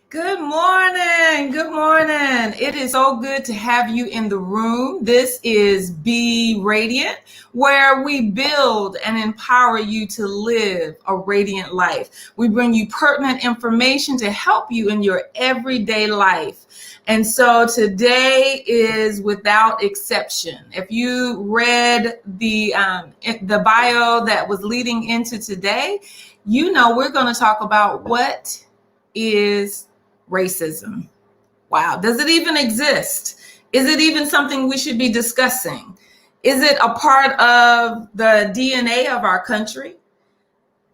Good morning. Good morning. It is so good to have you in the room. This is Be Radiant, where we build and empower you to live a radiant life. We bring you pertinent information to help you in your everyday life. And so today is without exception. If you read the bio that was leading into today, you know we're going to talk about what is racism. Wow. Does it even exist? Is it even something we should be discussing? Is it a part of the DNA of our country?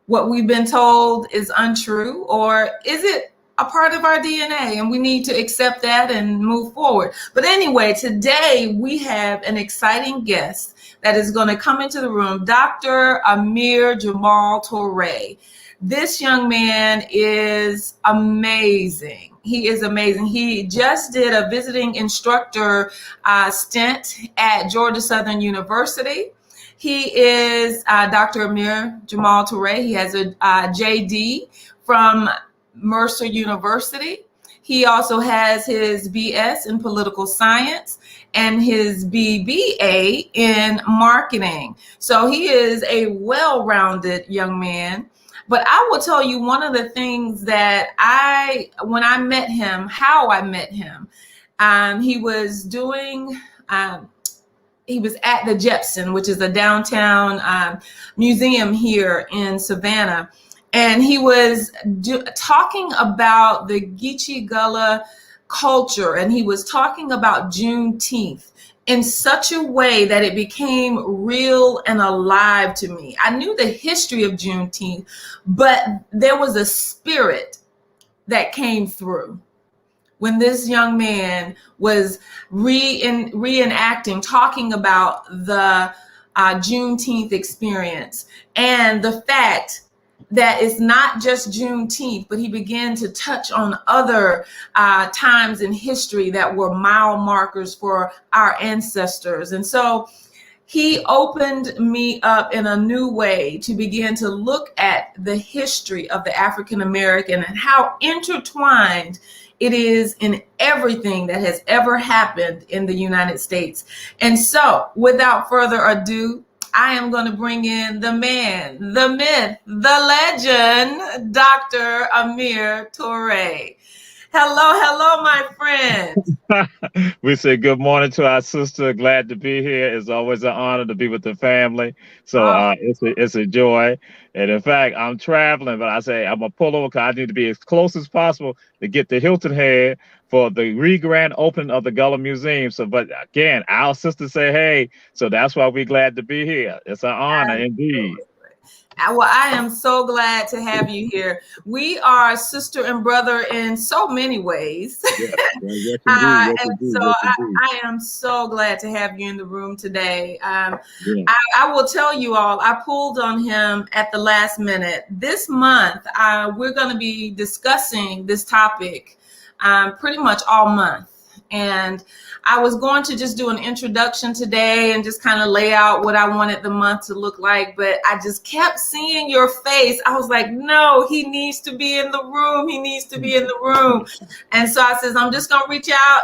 What we've been told is untrue, or is it a part of our DNA and we need to accept that and move forward? But anyway, today we have an exciting guest that is going to come into the room, Dr. Amir Jamal Toure. This young man is amazing. He is amazing. He just did a visiting instructor stint at Georgia Southern University. He is Dr. Amir Jamal Toure. He has a JD from Mercer University. He also has his BS in political science and his BBA in marketing. So he is a well-rounded young man. But I will tell you one of the things that when I met him, how I met him, he was at the Jepson, which is a downtown museum here in Savannah. And he was talking about the Geechee Gullah culture, and he was talking about Juneteenth in such a way that it became real and alive to me. I knew the history of Juneteenth, but there was a spirit that came through when this young man was reenacting, talking about the Juneteenth experience and the fact that it's not just Juneteenth, but he began to touch on other times in history that were mile markers for our ancestors. And so he opened me up in a new way to begin to look at the history of the African American and how intertwined it is in everything that has ever happened in the United States. And so without further ado, I am going to bring in the man, the myth, the legend, Dr. Amir Toure. Hello, my friend. We say good morning to our sister. Glad to be here. It's always an honor to be with the family. So it's a joy. And in fact, I'm traveling, but I say I'm going to pull over because I need to be as close as possible to get to Hilton Head for the re-grand opening of the Gullah Museum. So, but again, our sisters say, hey, so that's why we're glad to be here. It's an honor indeed. Well, I am so glad to have you here. We are sister and brother in so many ways. Yes, I am so glad to have you in the room today. I will tell you all, I pulled on him at the last minute. This month, we're going to be discussing this topic pretty much all month. And I was going to just do an introduction today and just kind of lay out what I wanted the month to look like. But I just kept seeing your face. I was like, no, he needs to be in the room. He needs to be in the room. And so I says, I'm just going to reach out.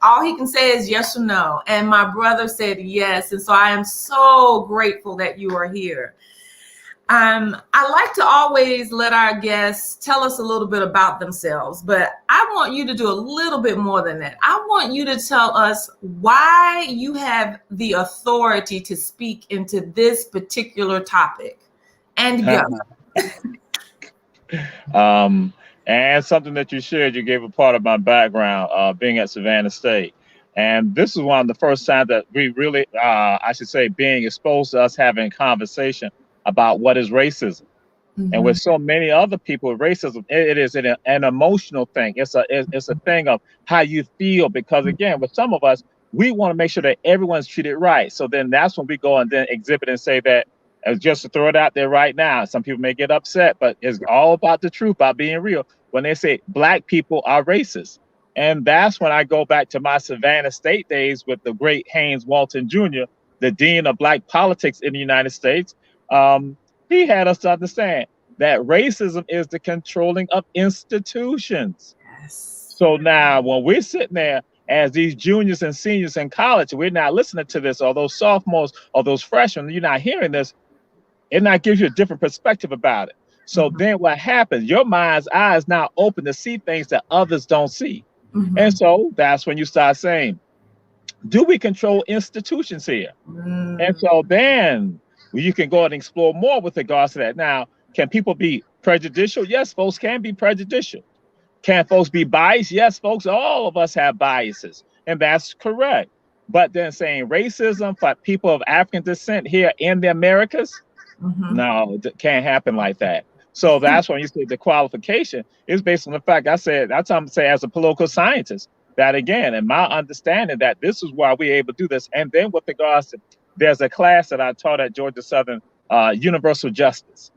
All he can say is yes or no. And my brother said yes. And so I am so grateful that you are here. I like to always let our guests tell us a little bit about themselves, but I want you to do a little bit more than that. I want you to tell us why you have the authority to speak into this particular topic. And go. And something that you shared, you gave a part of my background, being at Savannah State. And this is one of the first times that we really, I should say, being exposed to us having a conversation about what is racism. Mm-hmm. And with so many other people, racism, it is an emotional thing. It's a thing of how you feel, because again, with some of us, we want to make sure that everyone's treated right. So then that's when we go and then exhibit and say that, just to throw it out there right now, some people may get upset, but it's all about the truth, about being real. When they say Black people are racist. And that's when I go back to my Savannah State days with the great Haynes Walton Jr., the dean of Black politics in the United States. He had us to understand that racism is the controlling of institutions. Yes. So now when we're sitting there as these juniors and seniors in college, we're not listening to this, or those sophomores or those freshmen, you're not hearing this, it not gives you a different perspective about it. So then what happens? Your mind's eye is now open to see things that others don't see. And so that's when you start saying, do we control institutions here? And so then you can go and explore more with regards to that. Now, can people be prejudicial? Yes, folks can be prejudicial. Can folks be biased? Yes, folks, all of us have biases, and that's correct. But then saying racism for people of African descent here in the Americas, no, it can't happen like that. So that's when you say the qualification is based on the fact I said, that's what I'm saying as a political scientist, that again, in my understanding that this is why we're able to do this. And then with regards to, there's a class that I taught at Georgia Southern, Universal Justice.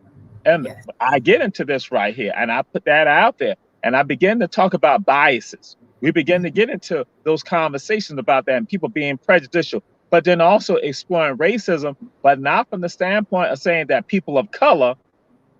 And I get into this right here, and I put that out there, and I begin to talk about biases. We begin to get into those conversations about that and people being prejudicial, but then also exploring racism, but not from the standpoint of saying that people of color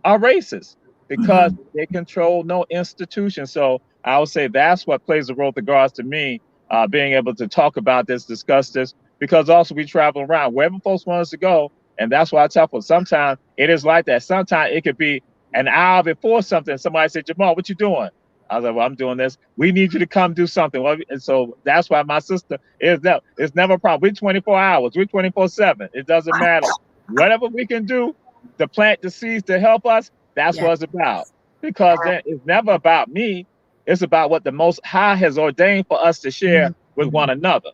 are racist, because they control no institution. So I would say that's what plays a role with regards to me being able to talk about this, discuss this, because also we travel around wherever folks want us to go. And that's why I tell folks, sometimes it is like that. Sometimes it could be an hour before something. Somebody said, Jamal, what you doing? I was like, well, I'm doing this. We need you to come do something. Well, and so that's why my sister it's never a problem. We're 24 hours. We're 24/7. It doesn't matter. Whatever we can do to plant the seeds to help us, that's what it's about. Because then it's never about me. It's about what the Most High has ordained for us to share with one another.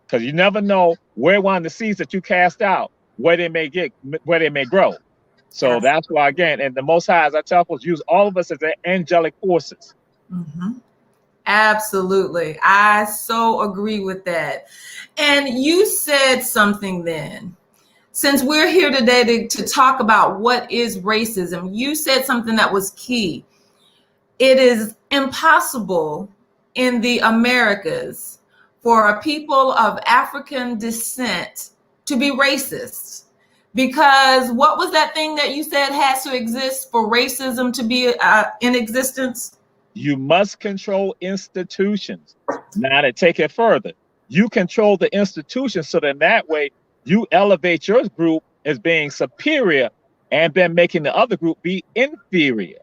Because you never know where one of the seeds that you cast out, where they may grow. So that's why, again, and the Most High, as I tell folks, use all of us as angelic forces. Absolutely. I so agree with that. And you said something then. Since we're here today to talk about what is racism, you said something that was key. It is impossible in the Americas for a people of African descent to be racist. Because what was that thing that you said has to exist for racism to be in existence? You must control institutions. Now to take it further, you control the institutions so that way you elevate your group as being superior and then making the other group be inferior.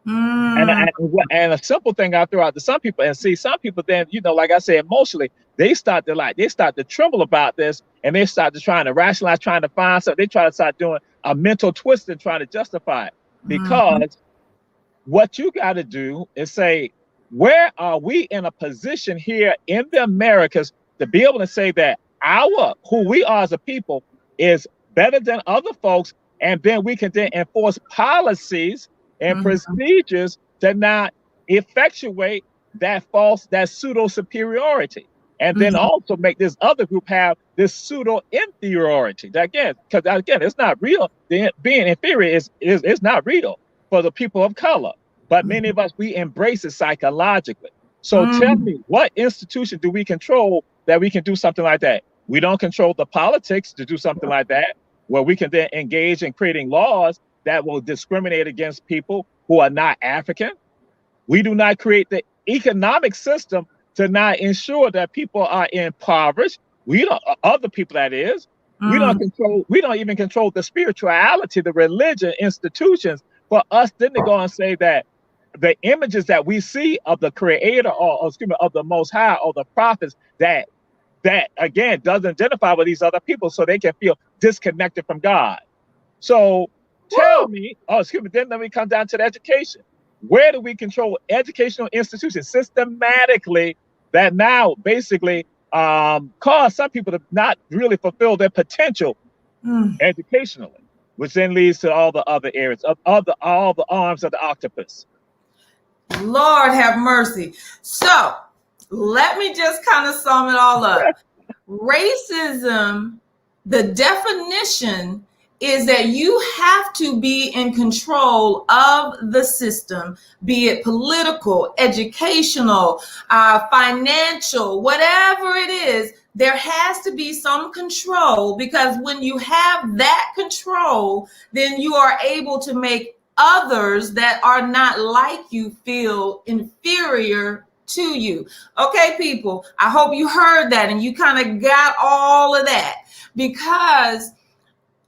And a simple thing I throw out to some people, and see some people then, like I said, emotionally, they start to tremble about this, and they start to trying to rationalize, trying to find something. They try to start doing a mental twist and trying to justify it. Because what you got to do is say, where are we in a position here in the Americas to be able to say that who we are as a people is better than other folks, and then we can then enforce policies and procedures to not effectuate that pseudo superiority, and then also make this other group have this pseudo inferiority. Again, because it's not real. Being inferior is not real for the people of color, but many of us, we embrace it psychologically. So tell me, what institution do we control that we can do something like that? We don't control the politics to do something like that, where we can then engage in creating laws that will discriminate against people who are not African. We do not create the economic system to not ensure that people are impoverished. We don't, other people that is. We don't even control the spirituality, the religion institutions, for us then to go and say that the images that we see of the creator or of the Most High or the prophets that again doesn't identify with these other people, so they can feel disconnected from God. So tell me, then let me come down to the education. Where do we control educational institutions systematically that now basically cause some people to not really fulfill their potential educationally, which then leads to all the other areas of all the arms of the octopus. Lord have mercy. So let me just kind of sum it all up. Racism, the definition is that you have to be in control of the system, be it political, educational, financial, whatever it is. There has to be some control, because when you have that control, then you are able to make others that are not like you feel inferior to you. Okay, people, I hope you heard that and you kind of got all of that, because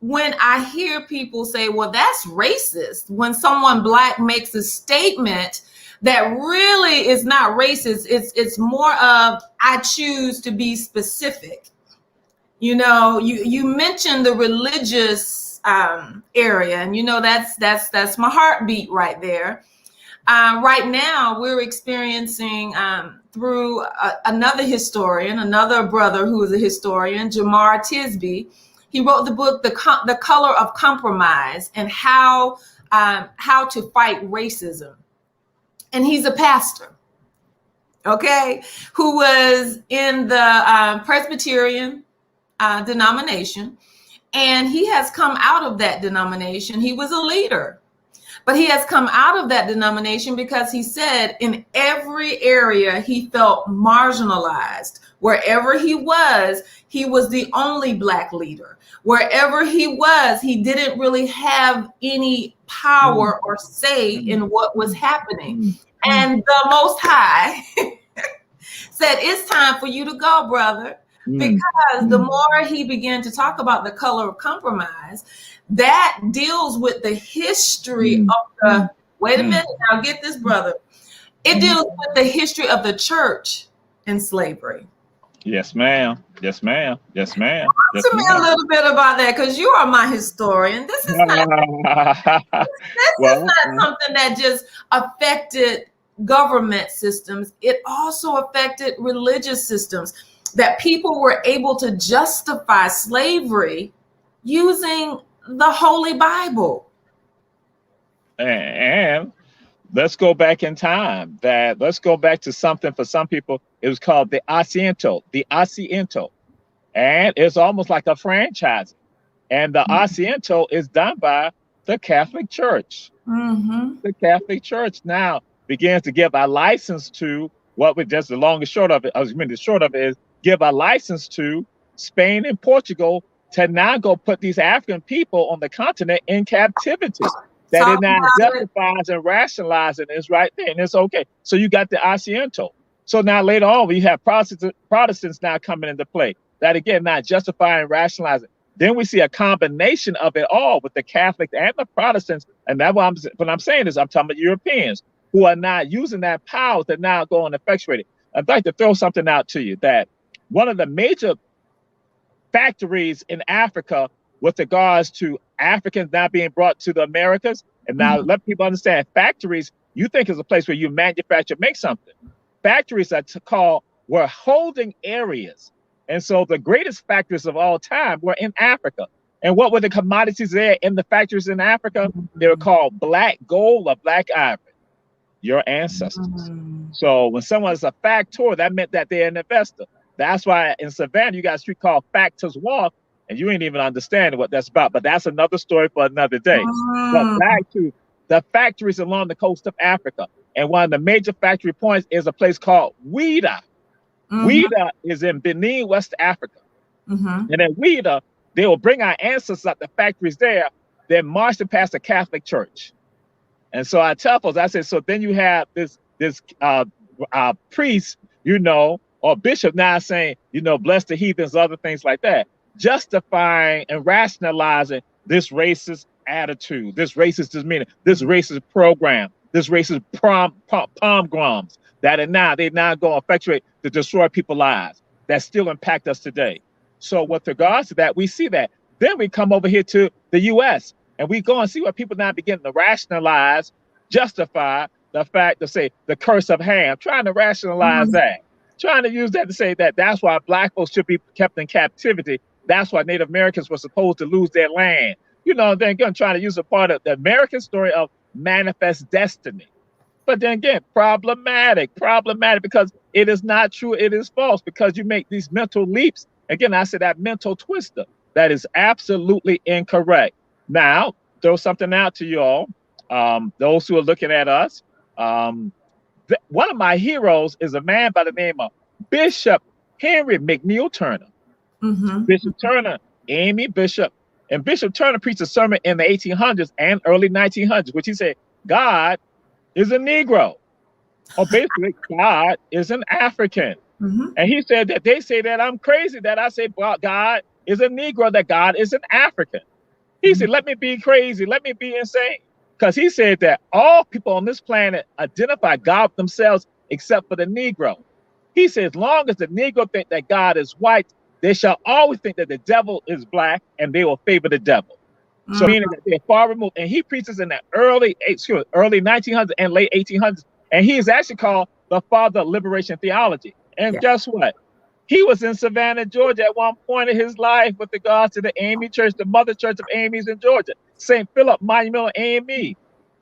when I hear people say, well, that's racist, when someone Black makes a statement that really is not racist, it's more of, I choose to be specific. You know, you mentioned the religious area, and you know that's my heartbeat right there. Right now, we're experiencing through another historian, another brother who is a historian, Jamar Tisby. He wrote the book, The Color of Compromise, and how to fight racism. And he's a pastor, okay, who was in the Presbyterian denomination, and he has come out of that denomination. He was a leader, but he has come out of that denomination because he said in every area he felt marginalized. Wherever he was the only Black leader. Wherever he was, he didn't really have any power or say in what was happening. And the Most High said, it's time for you to go, brother. Because the more he began to talk about the color of compromise, that deals with the history of the, wait a minute, now get this, brother. It deals with the history of the church in slavery. Yes, ma'am. Yes, ma'am. Yes, ma'am. Talk to me a little bit about that, because you are my historian. This is not, is not something that just affected government systems. It also affected religious systems, that people were able to justify slavery using the Holy Bible. And let's go back in time. Let's go back to something for some people. It was called the asiento. And it's almost like a franchise. And the asiento is done by the Catholic Church. The Catholic Church now begins to give a license to what we just, the long and short of it, the short of it is give a license to Spain and Portugal to now go put these African people on the continent in captivity. That it now justifies and rationalizes, and it's right there, and it's okay. So you got the asiento. So now later on, we have Protestants now coming into play. That again, now justifying and rationalizing. Then we see a combination of it all with the Catholics and the Protestants. And that's what I'm saying is I'm talking about Europeans who are not using that power to now go and effectuate it. I'd like to throw something out to you, that one of the major factories in Africa with regards to Africans now being brought to the Americas, and now let people understand, factories, you think is a place where you manufacture, make something. Factories are were holding areas. And so the greatest factories of all time were in Africa. And what were the commodities there in the factories in Africa? They were called black gold or black ivory, your ancestors. So when someone's a factor, that meant that they're an investor. That's why in Savannah, you got a street called Factors Walk, and you ain't even understanding what that's about. But that's another story for another day. But back to the factories along the coast of Africa. And one of the major factory points is a place called Ouida. Ouida is in Benin, West Africa. And in Ouida, they will bring our ancestors up the factories there, then march them past the Catholic Church. And so I tell folks, I said, so then you have this priest, or bishop now saying, bless the heathens, other things like that, justifying and rationalizing this racist attitude, this racist demeanor, this racist program, this racist pogroms that they now go effectuate to destroy people's lives that still impact us today. So with regards to that, we see that. Then we come over here to the U.S. and we go and see what people now begin to rationalize, justify the fact to say the curse of Ham, trying to rationalize that, trying to use that to say that that's why Black folks should be kept in captivity. That's why Native Americans were supposed to lose their land. Then again, trying to use a part of the American story of manifest destiny. But then again, problematic because it is not true. It is false because you make these mental leaps. Again, I said that mental twister. That is absolutely incorrect. Now, throw something out to you all. Those who are looking at us. One of my heroes is a man by the name of Bishop Henry McNeil Turner. Bishop Turner, Amy Bishop. And Bishop Turner preached a sermon in the 1800s and early 1900s, which he said, God is a Negro. Or basically, God is an African. And he said that they say that I'm crazy, that I say, well, God is a Negro, that God is an African. He said, let me be crazy, let me be insane. Because he said that all people on this planet identify God themselves except for the Negro. He said, as long as the Negro think that God is white, they shall always think that the devil is black, and they will favor the devil. So meaning that they're far removed. And he preaches in the early 1900s and late 1800s. And he is actually called the father of liberation theology. And guess what? He was in Savannah, Georgia at one point in his life with regards to the AME Church, the mother church of AME's in Georgia, St. Philip Monumental AME.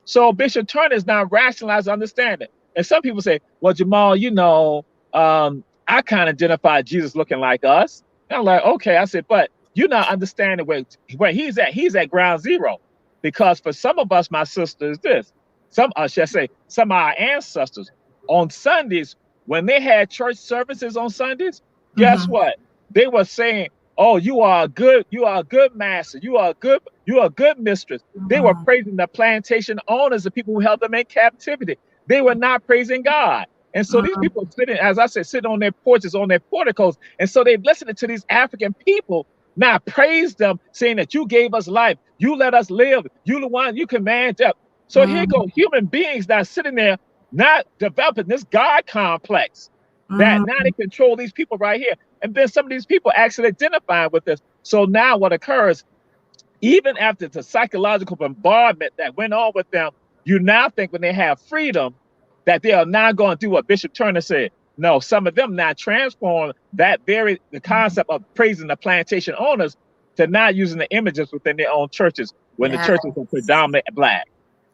So Bishop Turner is now rationalized understanding. And some people say, well, Jamal, you know, I kind of identify Jesus looking like us. And I'm like, okay. I said, but you're not understanding where he's at. He's at ground zero. Because for some of us, my sister, is this. Some of our ancestors on Sundays, when they had church services on Sundays, guess what? They were saying, oh, you are a good master. You are a good mistress. They were praising the plantation owners, the people who held them in captivity. They were not praising God. And so these people sitting, as I said, sitting on their porches, on their porticos. And so they listening to these African people now praise them, saying that you gave us life. You let us live. You the one, you command death. So here go human beings now sitting there, not developing this God complex that now they control these people right here. And then some of these people actually identify with this. So now what occurs, even after the psychological bombardment that went on with them, you now think when they have freedom that they are now going to do what Bishop Turner said. No, some of them now transform the concept of praising the plantation owners to not using the images within their own churches when the churches are predominantly black.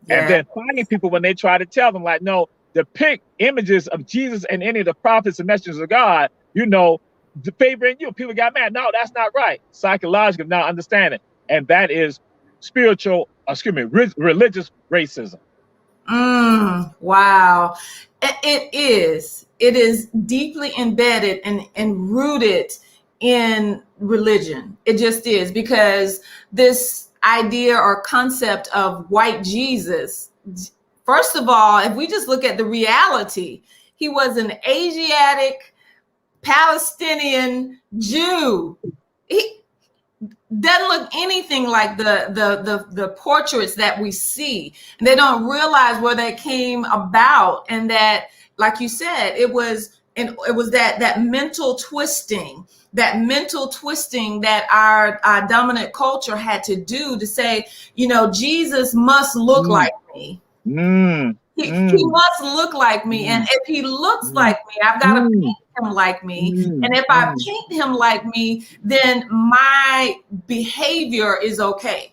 And then finding people when they try to tell them, like, no, depict images of Jesus and any of the prophets and messengers of God, you know, favoring you. People got mad. No, that's not right. Psychological, now understanding. And that is religious racism. Wow. It is deeply embedded and rooted in religion. It just is, because this idea or concept of white Jesus, first of all, if we just look at the reality, he was an Asiatic Palestinian Jew. He doesn't look anything like the portraits that we see. And they don't realize where they came about, and that, like you said, it was that mental twisting that our dominant culture had to do to say, you know, Jesus must look like me. He must look like me. And if he looks like me, I've got to paint him like me. And if I paint him like me, then my behavior is okay.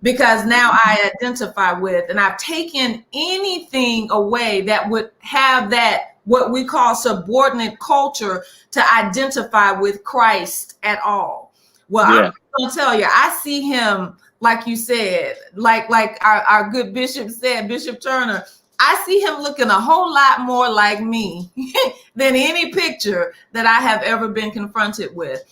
Because now I identify with, and I've taken anything away that would have that, what we call subordinate culture, to identify with Christ at all. Well, I'm going to tell you, I see him, like you said, like our good bishop said, Bishop Turner, I see him looking a whole lot more like me than any picture that I have ever been confronted with.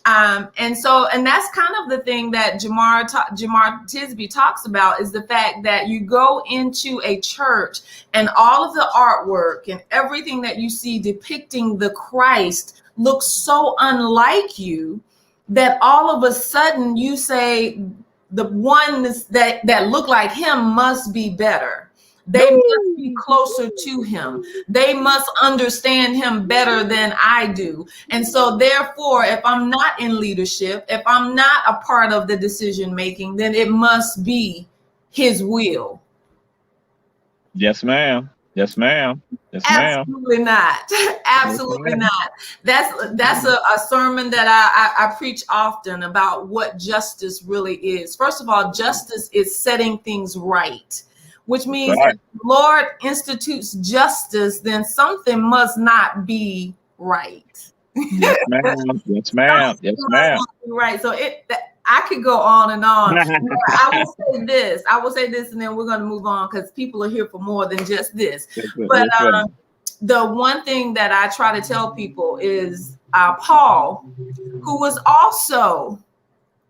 And that's kind of the thing that Jamar Tisby talks about, is the fact that you go into a church and all of the artwork and everything that you see depicting the Christ looks so unlike you that all of a sudden you say the ones that look like him must be better. They must be closer to him. They must understand him better than I do. And so therefore, if I'm not in leadership, if I'm not a part of the decision making, then it must be his will. Yes, ma'am. Yes, ma'am. Yes, ma'am. Absolutely not. Absolutely not. That's a sermon that I preach often about what justice really is. First of all, justice is setting things right, which means if the Lord institutes justice, then something must not be right. Yes, ma'am. Yes, ma'am. Yes, ma'am. Right. So I could go on and on. I will say this, and then we're going to move on, because people are here for more than just this. But the one thing that I try to tell people is Paul, who was also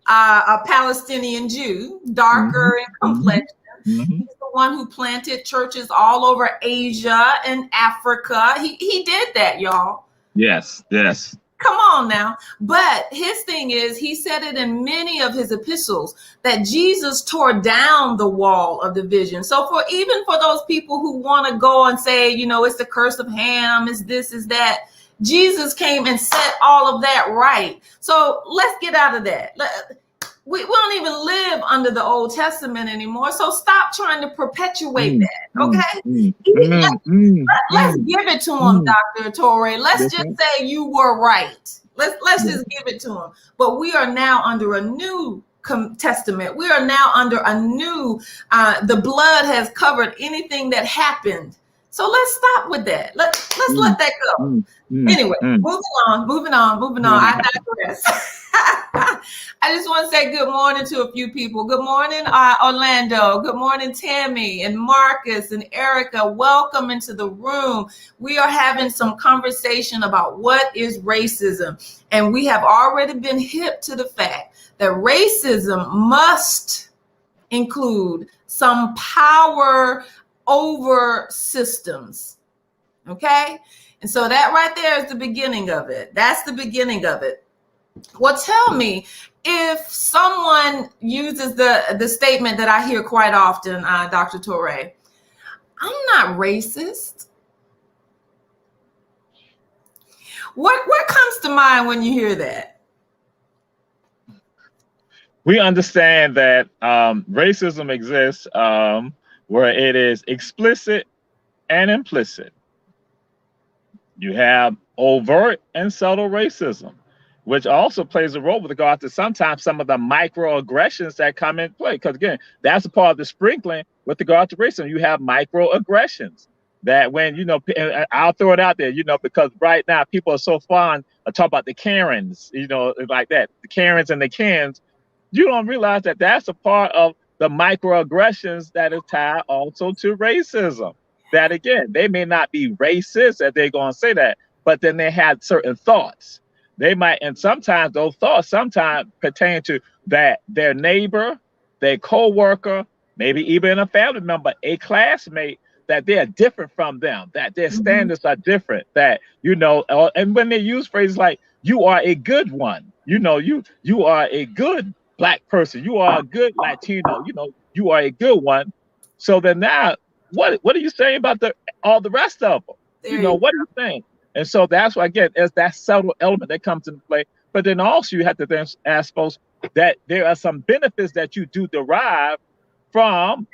a Palestinian Jew, darker in complexion. Mm-hmm. He's the one who planted churches all over Asia and Africa. He did that, y'all. Yes, yes. Come on now. But his thing is, he said it in many of his epistles that Jesus tore down the wall of division. So even for those people who want to go and say, it's the curse of Ham, is this, is that, Jesus came and set all of that right. So let's get out of that. We don't even live under the Old Testament anymore. So stop trying to perpetuate that. Okay. Let's give it to him, Dr. Toure. Let's just say you were right. Let's just give it to him. But we are now under a new testament. We are now under a new, the blood has covered anything that happened. So let's stop with that. Let's let that go. Anyway, moving on. I digress. I just want to say good morning to a few people. Good morning, Orlando. Good morning, Tammy and Marcus and Erica. Welcome into the room. We are having some conversation about what is racism. And we have already been hip to the fact that racism must include some power over systems. Okay? And so that right there is the beginning of it. That's the beginning of it. Well, tell me, if someone uses the statement that I hear quite often, Dr. Toure, I'm not racist. What comes to mind when you hear that? We understand that racism exists where it is explicit and implicit. You have overt and subtle racism, which also plays a role with regard to sometimes some of the microaggressions that come in play. Because again, that's a part of the sprinkling with regard to racism. You have microaggressions that when, I'll throw it out there, because right now people are so fond of talking about the Karens, like that, the Karens and the Kens. You don't realize that that's a part of the microaggressions that is tied also to racism. That again, they may not be racist that they're going to say that, but then they had certain thoughts. They might, and sometimes those thoughts sometimes pertain to that their neighbor, their co-worker, maybe even a family member, a classmate, that they are different from them, that their standards are different, that, and when they use phrases like, you are a good one, you are a good Black person, you are a good Latino, you are a good one. So then now, what are you saying about all the rest of them? What are you saying? And so that's why, again, there's that subtle element that comes into play. But then also you have to then ask folks that there are some benefits that you do derive from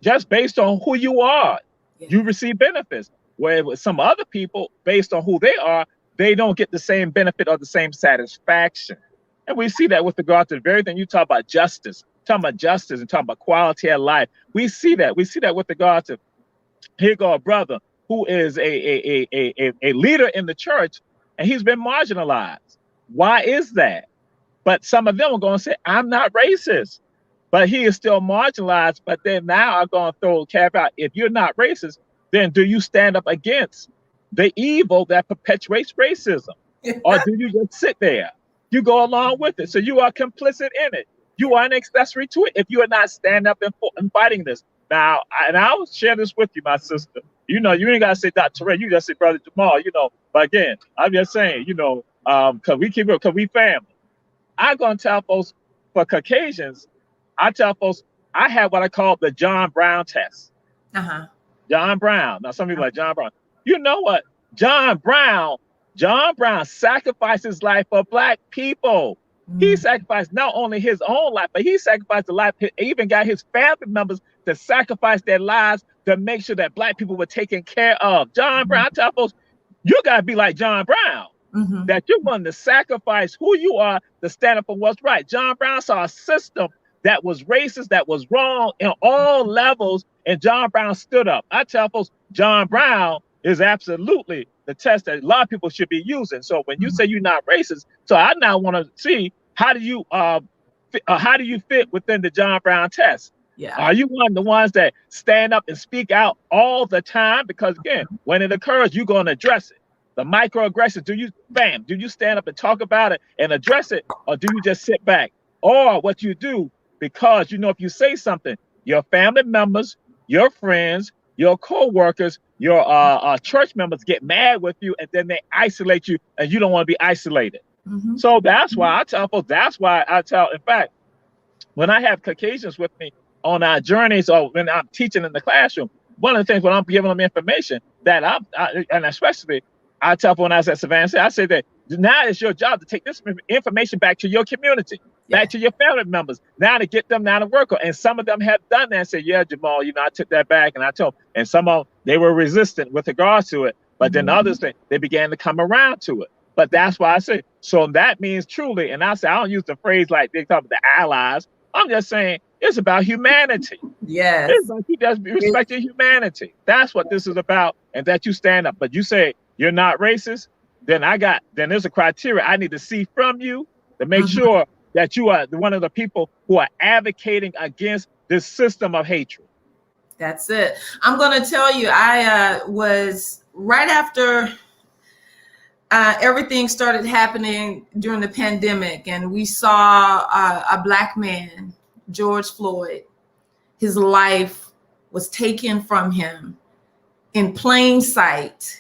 just based on who you are. Yeah. You receive benefits. Where with some other people, based on who they are, they don't get the same benefit or the same satisfaction. And we see that with regard to the very thing you talk about justice and talking about quality of life. We see that. We see that with regard to, here go a brother who is a leader in the church, and he's been marginalized. Why is that? But some of them are going to say, I'm not racist, but he is still marginalized. But then now I'm going to throw a caveat. If you're not racist, then do you stand up against the evil that perpetuates racism? Or do you just sit there? You go along with it. So you are complicit in it. You are an accessory to it if you are not standing up and fighting this. Now, and I'll share this with you, my sister. You ain't got to say Dr. Toure, you just say Brother Jamal, But again, I'm just saying, because we family. I'm going to tell folks, for Caucasians, I tell folks, I have what I call the John Brown test. John Brown. Now, some people are like, John Brown. You know what? John Brown sacrificed his life for Black people. He sacrificed not only his own life, but he sacrificed the life. He even got his family members to sacrifice their lives to make sure that Black people were taken care of. John Brown, I tell folks, you got to be like John Brown, that you're willing to sacrifice who you are to stand up for what's right. John Brown saw a system that was racist, that was wrong in all levels, and John Brown stood up. I tell folks, John Brown is absolutely the test that a lot of people should be using. So when you say you're not racist, so I now want to see how do you fit within the John Brown test? Yeah. Are you one of the ones that stand up and speak out all the time? Because again, when it occurs, you're going to address it. The microaggressions, do you stand up and talk about it and address it, or do you just sit back or what you do, because you know if you say something, your family members, your friends, your co-workers, your church members get mad with you, and then they isolate you, and you don't want to be isolated. Mm-hmm. So that's why I tell folks, that's why I tell, in fact, when I have Caucasians with me on our journeys or when I'm teaching in the classroom, one of the things when I'm giving them information that and especially I tell them when I was at Savannah State, I say that now it's your job to take this information back to your community, back to your family members, now to get them now to work on. And some of them have done that and said, yeah, Jamal, you know, I took that back. And I told them, and some of them, they were resistant with regards to it. But then others, they began to come around to it. But that's why I say, so that means truly, and I say, I don't use the phrase like they talk about the allies. I'm just saying it's about humanity. Yes. It's about you just respecting humanity. That's what this is about, and that you stand up. But you say you're not racist, then there's a criteria I need to see from you to make sure that you are one of the people who are advocating against this system of hatred. That's it. I'm going to tell you, I was right after everything started happening during the pandemic, and we saw a Black man, George Floyd. His life was taken from him in plain sight.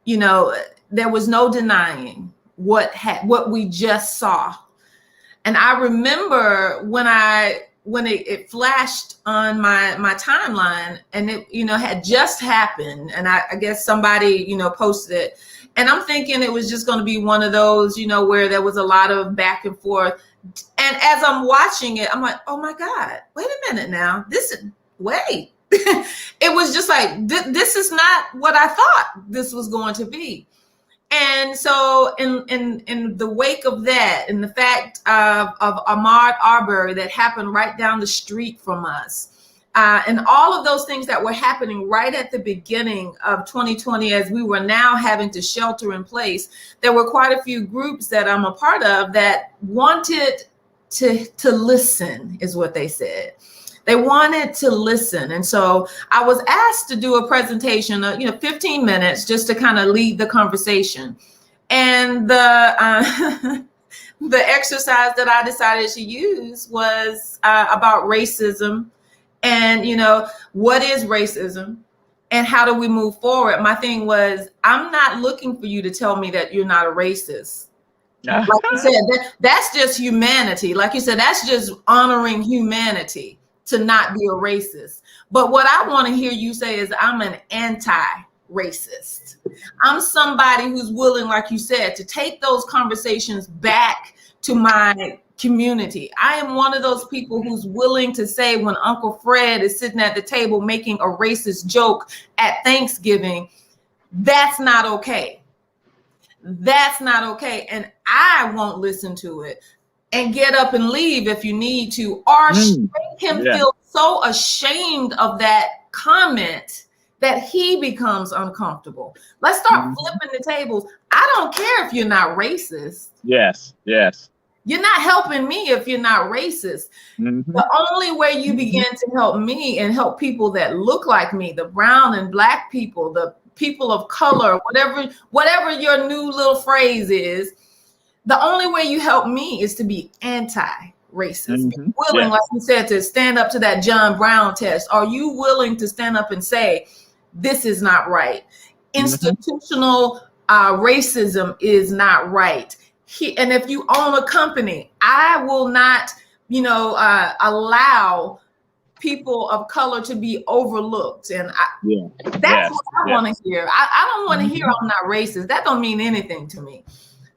You know, there was no denying what we just saw. And I remember when it flashed on my timeline, and it, you know, had just happened, and I guess somebody, you know, posted it. And I'm thinking it was just going to be one of those, you know, where there was a lot of back and forth. And as I'm watching it, I'm like, oh my God, wait a minute now. Wait. It was just like, this is not what I thought this was going to be. And so in the wake of that, and the fact of Ahmaud Arbery that happened right down the street from us, and all of those things that were happening right at the beginning of 2020, as we were now having to shelter in place, there were quite a few groups that I'm a part of that wanted to listen, is what they said. They wanted to listen. And so I was asked to do a presentation, 15 minutes, just to kind of lead the conversation. And the the exercise that I decided to use was about racism. And, you know, what is racism and how do we move forward? My thing was, I'm not looking for you to tell me that you're not a racist. Like you said, that's just humanity. Like you said, that's just honoring humanity to not be a racist. But what I want to hear you say is I'm an anti-racist. I'm somebody who's willing, like you said, to take those conversations back to my community. I am one of those people who's willing to say when Uncle Fred is sitting at the table making a racist joke at Thanksgiving, that's not okay. That's not okay. And I won't listen to it. And get up and leave if you need to, or make him feel so ashamed of that comment that he becomes uncomfortable. Let's start flipping the tables. I don't care if you're not racist. Yes. You're not helping me if you're not racist. The only way you begin to help me and help people that look like me, the brown and Black people, the people of color, whatever your new little phrase is, the only way you help me is to be anti-racist. Be willing, like you said, to stand up to that John Brown test. Are you willing to stand up and say, this is not right? Institutional racism is not right. And if you own a company, I will not, allow people of color to be overlooked. And that's what I want to hear. I don't want to hear I'm not racist. That don't mean anything to me.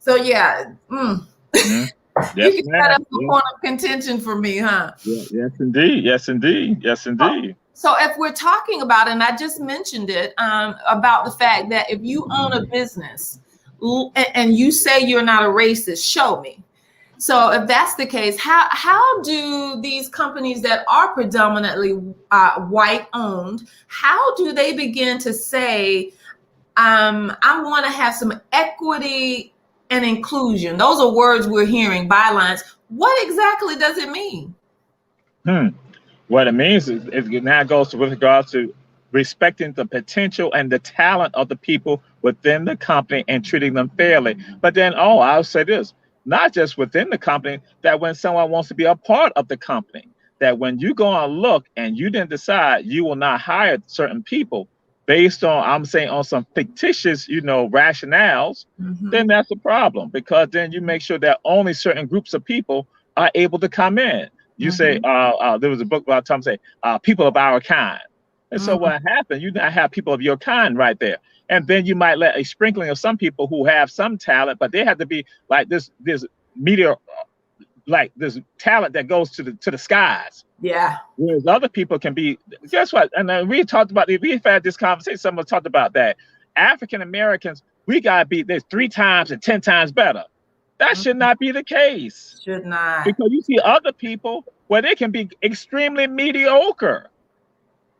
So you can set up a point of contention for me, huh? Yes, indeed. So if we're talking about, and I just mentioned it, about the fact that if you own a business and you say you're not a racist, show me. So if that's the case, how do these companies that are predominantly white owned, how do they begin to say, I want to have some equity and inclusion? Those are words we're hearing, bylines. What exactly does it mean? What it means is it now goes with regards to respecting the potential and the talent of the people within the company and treating them fairly. But then, I'll say this. not just within the company, that when someone wants to be a part of the company, that when you go and look and you didn't decide you will not hire certain people based on, I'm saying, on some fictitious, rationales, then that's a problem, because then you make sure that only certain groups of people are able to come in. You say, there was a book about Tom say, people of our kind. And so what happened, you not have people of your kind right there. And then you might let a sprinkling of some people who have some talent, but they have to be like this meteor, like this talent that goes to the skies. Yeah. Whereas other people can be, guess what? And we've had this conversation, someone talked about that. African Americans, we gotta be this 3 times and 10 times better. That should not be the case. Should not. Because you see other people where they can be extremely mediocre.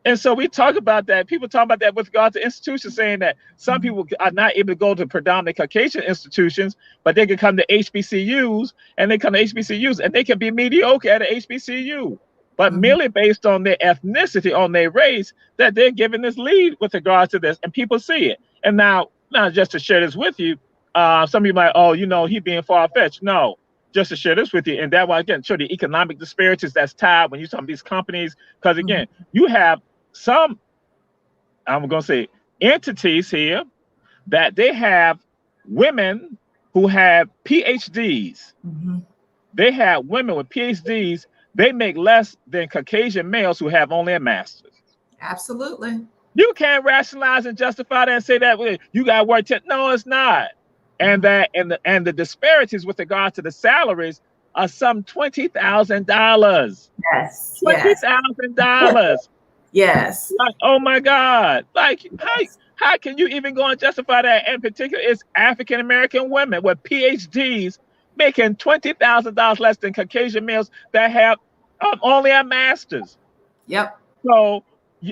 And so we talk about that. People talk about that with regard to institutions, saying that some people are not able to go to predominantly Caucasian institutions, but they can come to HBCUs, and they come to HBCUs, and they can be mediocre at an HBCU, but merely based on their ethnicity, on their race, that they're given this lead with regard to this, and people see it. And now just to share this with you, some of you might, he being far-fetched. No, just to share this with you, and that way again show the economic disparities that's tied when you talk about these companies, because again, you have some, I'm going to say, entities here that they have women who have PhDs. They have women with PhDs. They make less than Caucasian males who have only a master's. Absolutely. You can't rationalize and justify that and say that you got to work 10. No, it's not. And the disparities with regard to the salaries are some $20,000. Yes. $20,000. Yes. Like, oh my God. Like, how can you even go and justify that? In particular, it's African American women with PhDs making $20,000 less than Caucasian males that have only a master's. Yep. So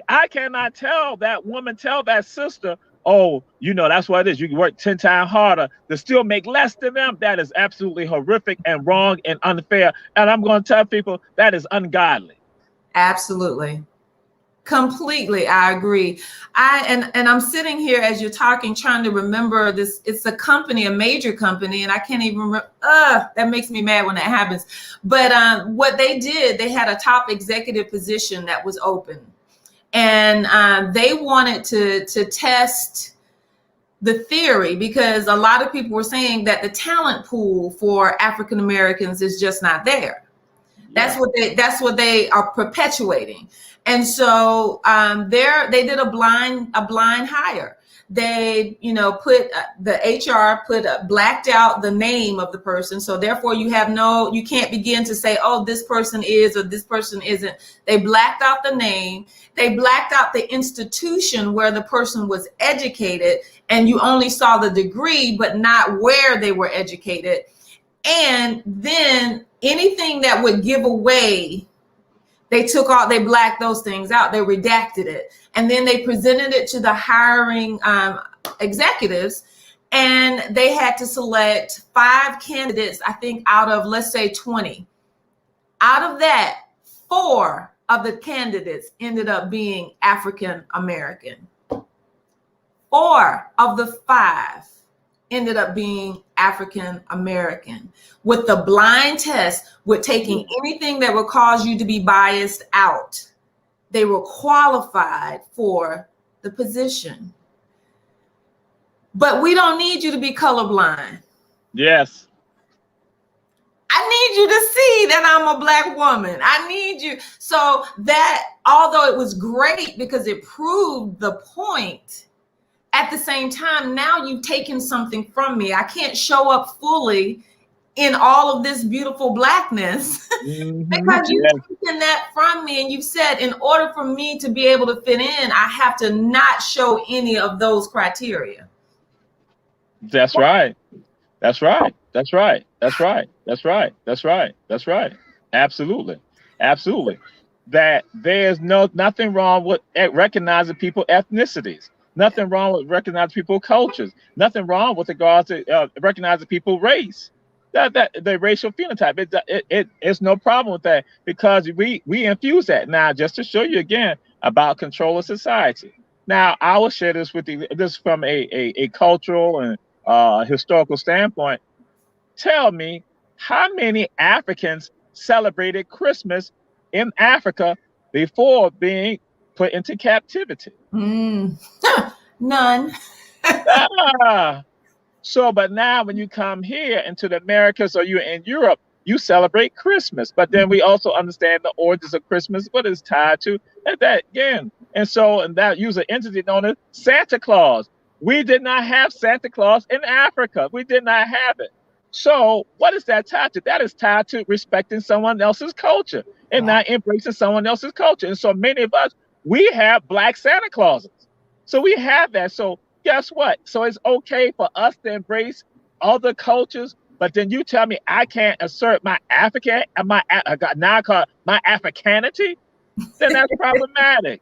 I cannot tell that sister, that's what it is. You can work 10 times harder to still make less than them. That is absolutely horrific and wrong and unfair. And I'm going to tell people that is ungodly. Absolutely. Completely. I agree. And I'm sitting here as you're talking, trying to remember this. It's a company, a major company, and I can't even remember. That makes me mad when that happens. But what they did, they had a top executive position that was open. And they wanted to test the theory, because a lot of people were saying that the talent pool for African Americans is just not there. That's what they are perpetuating. And so they did a blind hire. They, put the HR blacked out the name of the person. So therefore you can't begin to say, oh, this person is or this person isn't. They blacked out the name. They blacked out the institution where the person was educated, and you only saw the degree, but not where they were educated. And then anything that would give away, they blacked those things out. They redacted it. And then they presented it to the hiring executives, and they had to select 5 candidates, I think, out of, let's say, 20. Out of that, 4 of the candidates ended up being African American. 4 of the 5 ended up being African American, with the blind test, with taking anything that would cause you to be biased out. They were qualified for the position. But we don't need you to be colorblind. Yes. I need you to see that I'm a Black woman. I need you. So that, although it was great because it proved the point, at the same time, now you've taken something from me. I can't show up fully in all of this beautiful Blackness because you've taken that from me, and you've said, in order for me to be able to fit in, I have to not show any of those criteria. That's right. That's right. That's right. That's right. That's right. That's right. That's right. Absolutely. Absolutely. That there's nothing wrong with recognizing people's ethnicities. Nothing wrong with recognizing people's cultures. Nothing wrong with regards to recognizing people's race. That the racial phenotype. It's no problem with that, because we infuse that. Now, just to show you again about control of society. Now, I will share this with you. This from a cultural and historical standpoint. tell me how many Africans celebrated Christmas in Africa before being put into captivity? None. Ah, so, but now when you come here into the Americas or you're in Europe, you celebrate Christmas. But then we also understand the origins of Christmas, what it's tied to, and that again. And that user entity known as Santa Claus. We did not have Santa Claus in Africa. We did not have it. So what is that tied to? That is tied to respecting someone else's culture and not embracing someone else's culture. And so many of us, we have Black Santa Clauses. So we have that. So guess what? So it's okay for us to embrace other cultures, but then you tell me I can't assert my African, now I call it my Africanity, then that's problematic.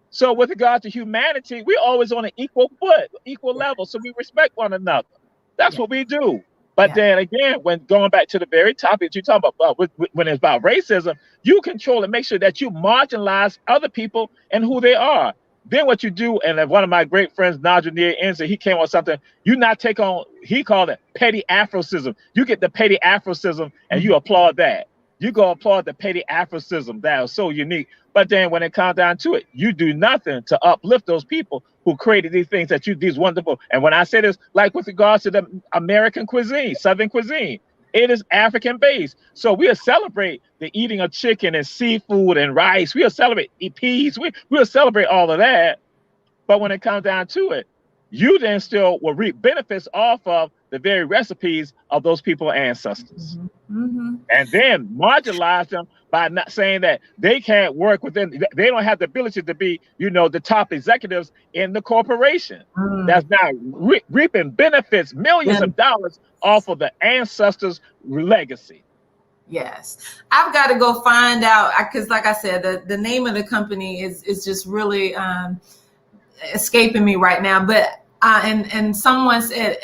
So with regard to humanity, we're always on an equal foot, equal level. So we respect one another. That's what we do. But then again, when going back to the very topic you talk about, when it's about racism, you control and make sure that you marginalize other people and who they are. Then what you do, and one of my great friends, Nigel Near Enser, he came on something, you not take on, he called it petty Afrocism. You get the petty Afrocism and you applaud that. You go applaud the petty Afrocism. That is so unique. But then when it comes down to it, you do nothing to uplift those people who created these things these wonderful. And when I say this, like with regards to the American cuisine, Southern cuisine, it is African based. So we'll celebrate the eating of chicken and seafood and rice. We'll celebrate peas. We'll celebrate all of that. But when it comes down to it, you then still will reap benefits off of the very recipes of those people's ancestors. And then marginalize them by not saying that they can't work within, they don't have the ability to be, the top executives in the corporation. That's now reaping benefits, millions of dollars off of the ancestors' legacy. Yes, I've got to go find out, because like I said, the name of the company is just really escaping me right now. But and someone said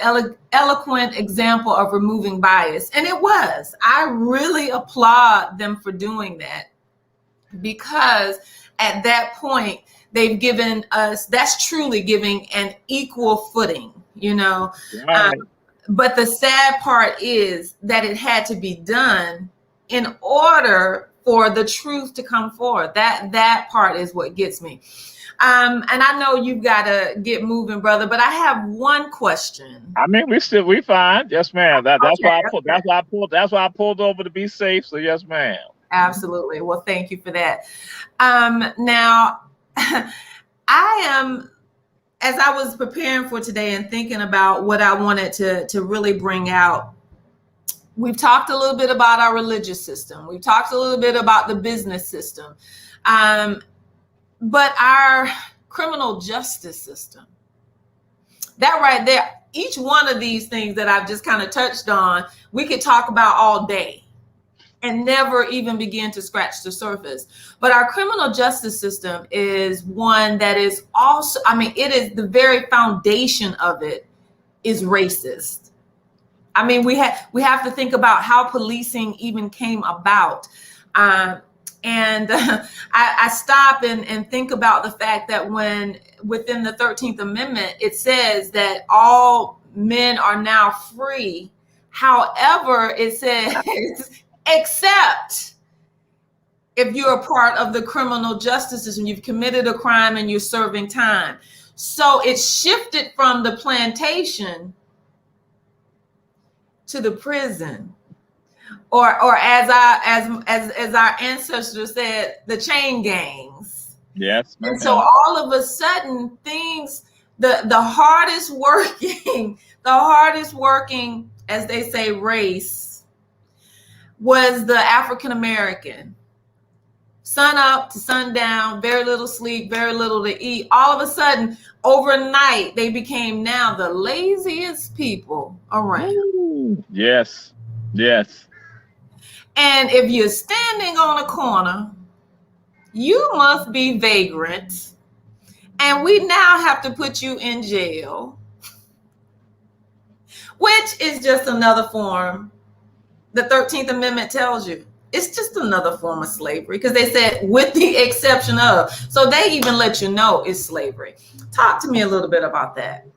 eloquent example of removing bias, and it was. I really applaud them for doing that, because at that point they've given us, that's truly giving an equal footing, Right. But the sad part is that it had to be done in order for the truth to come forward. That part is what gets me. And I know you've got to get moving, brother, but I have one question. I mean, we fine. Yes, ma'am. That's why I pulled over to be safe. So yes, ma'am. Absolutely. Well, thank you for that. Now I am, as I was preparing for today and thinking about what I wanted to really bring out, we've talked a little bit about our religious system. We've talked a little bit about the business system. But our criminal justice system, that right there, each one of these things that I've just kind of touched on, we could talk about all day and never even begin to scratch the surface. But our criminal justice system is one that is also, it is the very foundation of it is racist. We have to think about how policing even came about. And I stop and think about the fact that when within the 13th Amendment, it says that all men are now free. However, it says, except if you're a part of the criminal justice system, you've committed a crime and you're serving time. So it shifted from the plantation to the prison. Or as our ancestors said, the chain gangs. Yes. And so all of a sudden, things, the hardest working, as they say, race was the African American. Sun up to sundown, very little sleep, very little to eat. All of a sudden, overnight, they became now the laziest people around. Ooh, yes. And if you're standing on a corner, you must be vagrant. And we now have to put you in jail, which is just another form. The 13th Amendment tells you it's just another form of slavery, because they said with the exception of. So they even let you know it's slavery. Talk to me a little bit about that.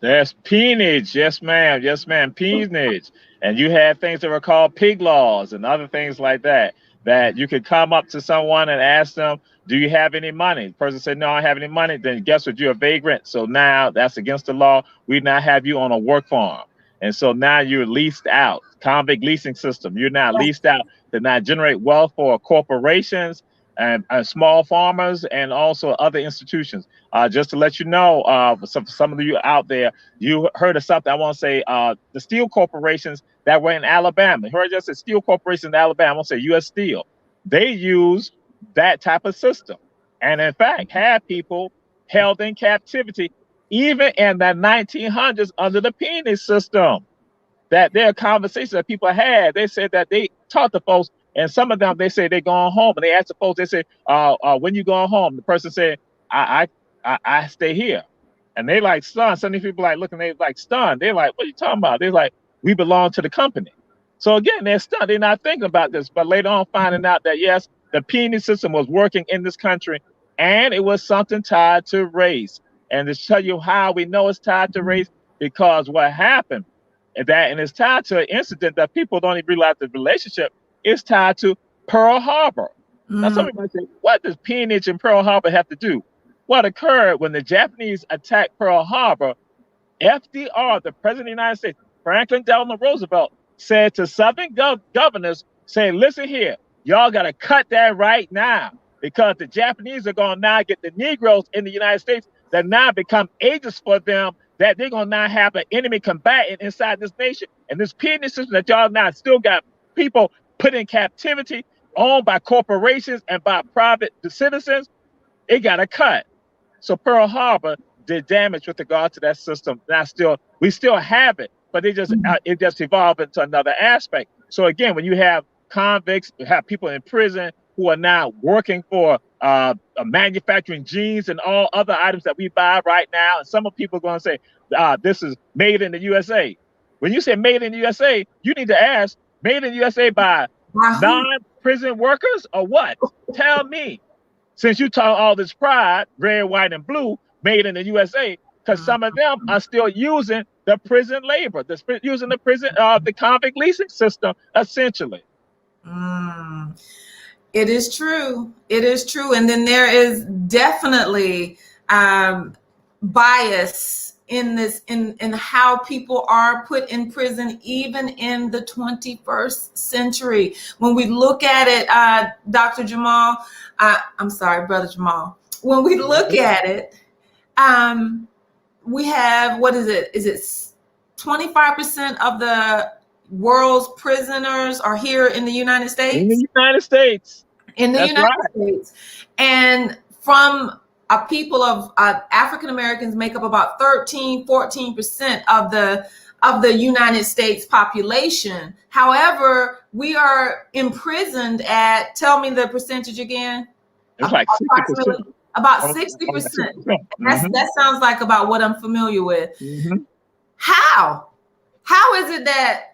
There's peonage. Yes, ma'am. Yes, ma'am. Peonage. And you had things that were called pig laws and other things like that, that you could come up to someone and ask them, do you have any money? The person said, no, I don't have any money. Then guess what? You're a vagrant. So now that's against the law. We now have you on a work farm. And so now you're leased out. Convict leasing system. You're now leased out to now generate wealth for corporations and small farmers and also other institutions. Just to let you know, some of you out there, you heard of something. I want to say the steel corporations that were in Alabama. You heard just the steel corporations in Alabama. I want to say U.S. Steel. They use that type of system, and in fact, had people held in captivity even in the 1900s under the peonage system. That there are conversations that people had. They said that they taught the folks, and some of them they say they're going home, and they asked the folks. They say, "When you going home?" The person said, "I stay here," and they like stunned. Some of these people like looking, they like stunned. They're like, "What are you talking about?" They're like, "We belong to the company." So again, they're stunned. They're not thinking about this, but later on, finding out that yes, the peonage system was working in this country, and it was something tied to race. And to tell you how we know it's tied to race, because what happened and it's tied to an incident that people don't even realize the relationship is tied to Pearl Harbor. Now, some people say, what does peonage and Pearl Harbor have to do? What occurred when the Japanese attacked Pearl Harbor? FDR, the President of the United States, Franklin Delano Roosevelt, said to Southern governors, saying, listen here, y'all got to cut that right now, because the Japanese are going to now get the Negroes in the United States that now become agents for them, that they're going to now have an enemy combatant inside this nation. And this peonage system that y'all now still got people put in captivity, owned by corporations and by private citizens, it got to cut. So Pearl Harbor did damage with regard to that system. Now we still have it, but it just evolved into another aspect. So again, when you have convicts, you have people in prison who are now working for manufacturing jeans and all other items that we buy right now. And some of people are going to say, this is made in the USA. When you say made in the USA, you need to ask, made in the USA by non-prison workers or what? Tell me. Since you talk all this pride, red, white, and blue, made in the USA, because some of them are still using the prison labor, using the prison, the convict leasing system, essentially. It is true. It is true. And then there is definitely bias in this, in how people are put in prison, even in the 21st century. When we look at it, Dr. Jamal, I'm sorry, Brother Jamal. When we look at it, we have, what is it? Is it 25% of the world's prisoners are here in the United States? In the United States. In the United States. And from a people of African Americans make up about 13-14% of the United States population. However, we are imprisoned at, tell me the percentage again. It's like 60%. About 60%. That sounds like about what I'm familiar with. How is it that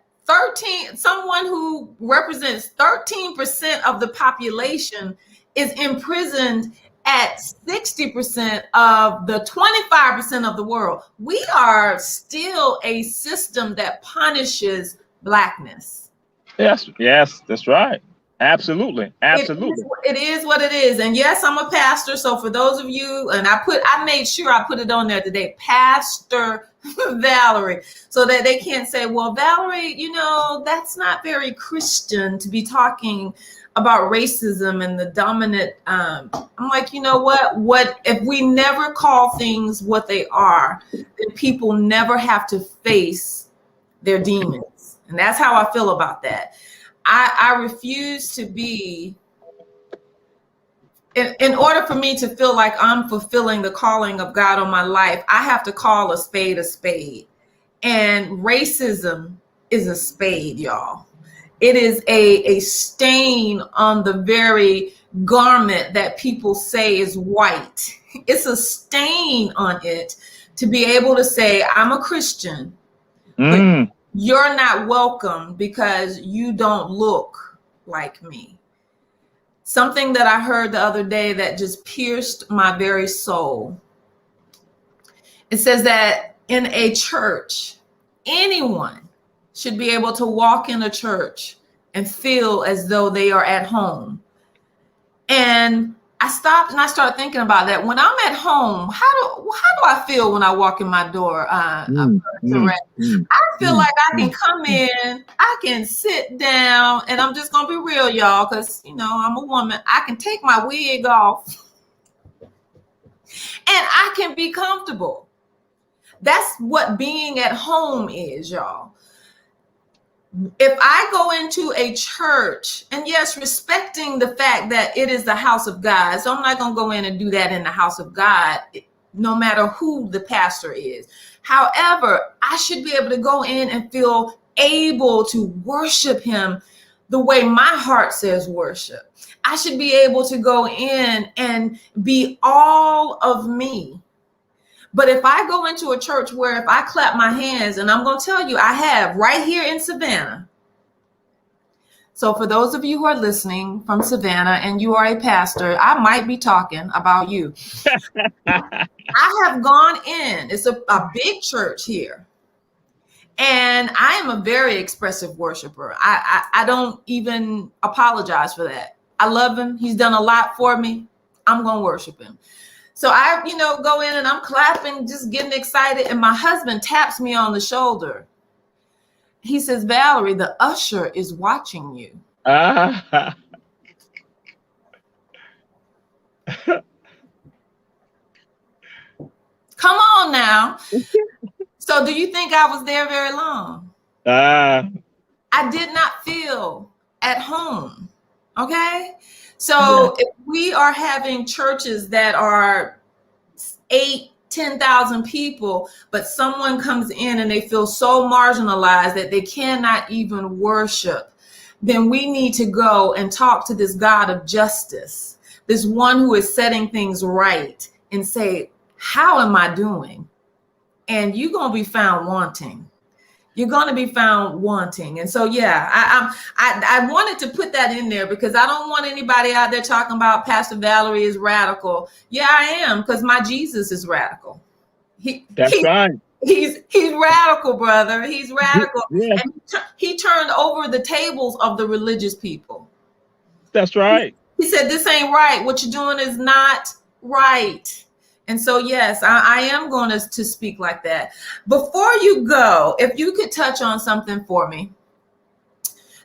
someone who represents 13% of the population is imprisoned at 60% of the 25% of the world? We are still a system that punishes Blackness. Yes, that's right. Absolutely. It is what it is. And yes, I'm a pastor. So for those of you, and I made sure I put it on there today, Pastor Valerie, so that they can't say, well, Valerie, that's not very Christian to be talking about racism and the dominant. I'm like, you know what if we never call things what they are, then people never have to face their demons. And that's how I feel about that. I refuse to be, in order for me to feel like I'm fulfilling the calling of God on my life, I have to call a spade a spade. And racism is a spade, y'all. It is a stain on the very garment that people say is white. It's a stain on it to be able to say, I'm a Christian, but you're not welcome because you don't look like me. Something that I heard the other day that just pierced my very soul. It says that in a church, anyone should be able to walk in a church and feel as though they are at home. And I stopped and I started thinking about that. When I'm at home, how do I feel when I walk in my door? I feel like I can come in, I can sit down, and I'm just gonna be real, y'all, because I'm a woman. I can take my wig off and I can be comfortable. That's what being at home is, y'all. If I go into a church, and yes, respecting the fact that it is the house of God, so I'm not going to go in and do that in the house of God, no matter who the pastor is. However, I should be able to go in and feel able to worship him the way my heart says worship. I should be able to go in and be all of me. But if I go into a church where if I clap my hands, and I'm going to tell you, I have right here in Savannah. So for those of you who are listening from Savannah and you are a pastor, I might be talking about you. I have gone in. It's a big church here. And I am a very expressive worshiper. I don't even apologize for that. I love him. He's done a lot for me. I'm going to worship him. So I, go in and I'm clapping, just getting excited. And my husband taps me on the shoulder. He says, Valerie, the usher is watching you. Come on now. So do you think I was there very long? I did not feel at home. Okay. So if we are having churches that are 8,000-10,000 people, but someone comes in and they feel so marginalized that they cannot even worship, then we need to go and talk to this God of justice, this one who is setting things right, and say, how am I doing? And you're going to be found wanting. You're going to be found wanting. And so, I wanted to put that in there because I don't want anybody out there talking about Pastor Valerie is radical. Yeah, I am, because my Jesus is radical. That's right. He's radical, brother. He's radical. Yeah. And he turned over the tables of the religious people. That's right. He said, this ain't right. What you're doing is not right. And so, yes, I am going to speak like that. Before you go, if you could touch on something for me.